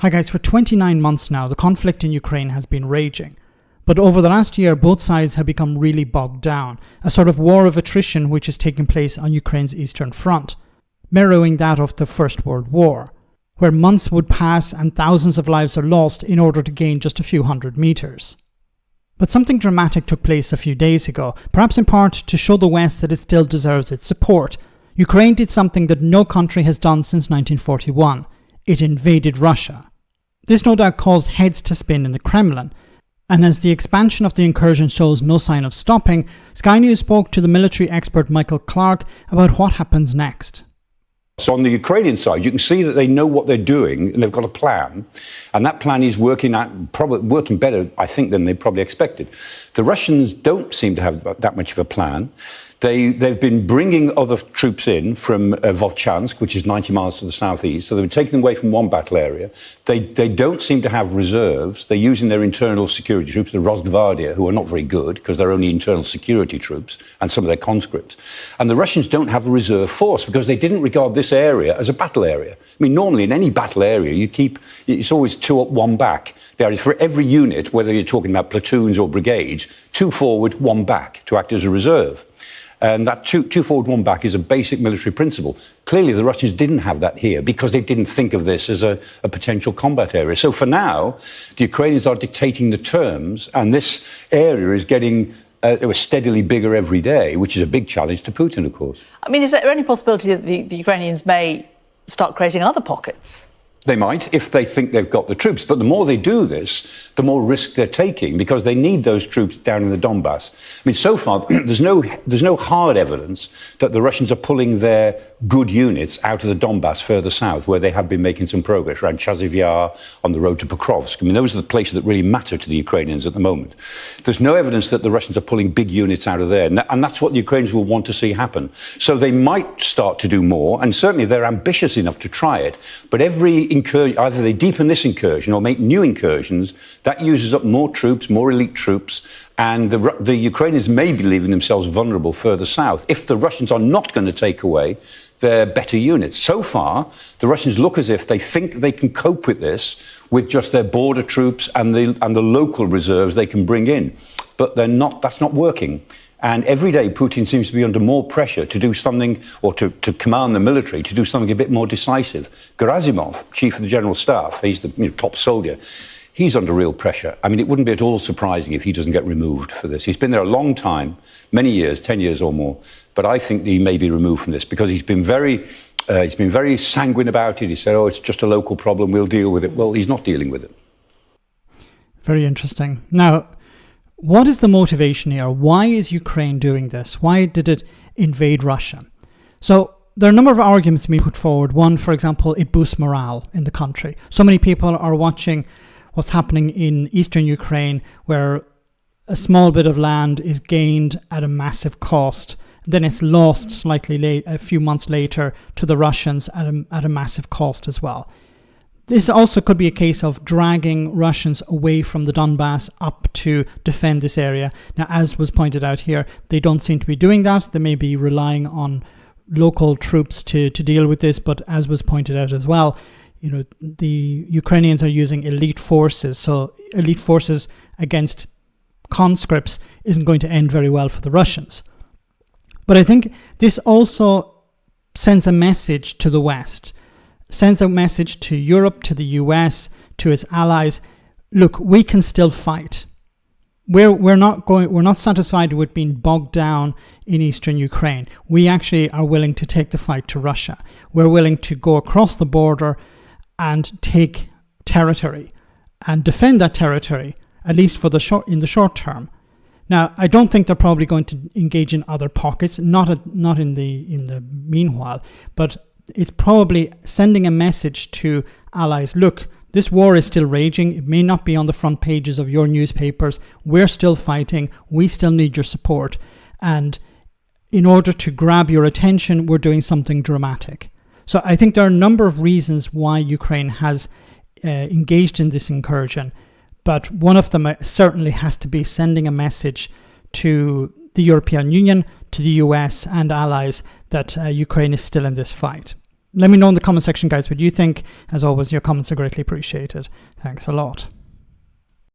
Hi guys, for 29 months now, the conflict in Ukraine has been raging. But over the last year, both sides have become really bogged down, a sort of war of attrition which is taking place on Ukraine's eastern front, mirroring that of the First World War, where months would pass and thousands of lives are lost in order to gain just a few hundred meters. But something dramatic took place a few days ago, perhaps in part to show the West that it still deserves its support. Ukraine did something that no country has done since 1941. It invaded Russia. This no doubt caused heads to spin in the Kremlin, and as the expansion of the incursion shows no sign of stopping, Sky News spoke to the military expert Michael Clarke about what happens next. So on the Ukrainian side, you can see that they know what they're doing and they've got a plan, and that plan is probably working better, I think, than they probably expected. The Russians don't seem to have that much of a plan. They've been bringing other troops in from Vovchansk, which is 90 miles to the southeast, so they've been taking them away from one battle area. They don't seem to have reserves. They're using their internal security troops, the Robespierre, who are not very good because they're only internal security troops, and some of their conscripts. And the Russians don't have a reserve force because they didn't regard this area as a battle area. I mean, normally in any battle area, it's always 2 up, 1 back. There is, for every unit, whether you're talking about platoons or brigades, 2 forward, 1 back to act as a reserve. And that 2 forward, 1 back is a basic military principle. Clearly, the Russians didn't have that here because they didn't think of this as a potential combat area. So for now, the Ukrainians are dictating the terms, and this area is getting steadily bigger every day, which is a big challenge to Putin, of course. I mean, is there any possibility that the Ukrainians may start creating other pockets? They might, if they think they've got the troops. But the more they do this, the more risk they're taking, because they need those troops down in the Donbass. I mean, so far, there's no hard evidence that the Russians are pulling their good units out of the Donbass further south, where they have been making some progress, around Chasiv Yar, on the road to Pokrovsk. I mean, those are the places that really matter to the Ukrainians at the moment. There's no evidence that the Russians are pulling big units out of there, and that's what the Ukrainians will want to see happen. So they might start to do more, and certainly they're ambitious enough to try it, but every incursion, either they deepen this incursion or make new incursions, that uses up more troops, more elite troops, and the Ukrainians may be leaving themselves vulnerable further south if the Russians are not going to take away their better units. So far, the Russians look as if they think they can cope with this with just their border troops and the local reserves they can bring in. But they're not. That's not working. And every day, Putin seems to be under more pressure to do something, or to command the military, to do something a bit more decisive. Gerasimov, chief of the general staff, he's the top soldier, he's under real pressure. I mean, it wouldn't be at all surprising if he doesn't get removed for this. He's been there a long time, many years, 10 years or more, but I think he may be removed from this because he's been very sanguine about it. He said, oh, it's just a local problem, we'll deal with it. Well, he's not dealing with it. Very interesting. Now, what is the motivation here? Why is Ukraine doing this? Why did it invade Russia? So there are a number of arguments being put forward. One, for example, it boosts morale in the country. So many people are watching what's happening in eastern Ukraine, where a small bit of land is gained at a massive cost. Then it's lost slightly a few months later to the Russians at a massive cost as well. This also could be a case of dragging Russians away from the Donbass up to defend this area. Now, as was pointed out here, they don't seem to be doing that. They may be relying on local troops to deal with this, but as was pointed out as well, the Ukrainians are using elite forces. So elite forces against conscripts isn't going to end very well for the Russians. But I think this also sends a message to the West, sends a message to Europe, to the US, to its allies. Look, we can still fight. We're not satisfied with being bogged down in eastern Ukraine. We actually are willing to take the fight to Russia. We're willing to go across the border and take territory and defend that territory, at least in the short term. Now, I don't think they're probably going to engage in other pockets, not in the meanwhile, but it's probably sending a message to allies. Look, this war is still raging. It may not be on the front pages of your newspapers. We're still fighting. We still need your support. And in order to grab your attention, we're doing something dramatic. So I think there are a number of reasons why Ukraine has engaged in this incursion. But one of them certainly has to be sending a message to the European Union, to the US and allies that Ukraine is still in this fight. Let me know in the comment section, guys, what you think. As always, your comments are greatly appreciated. Thanks a lot.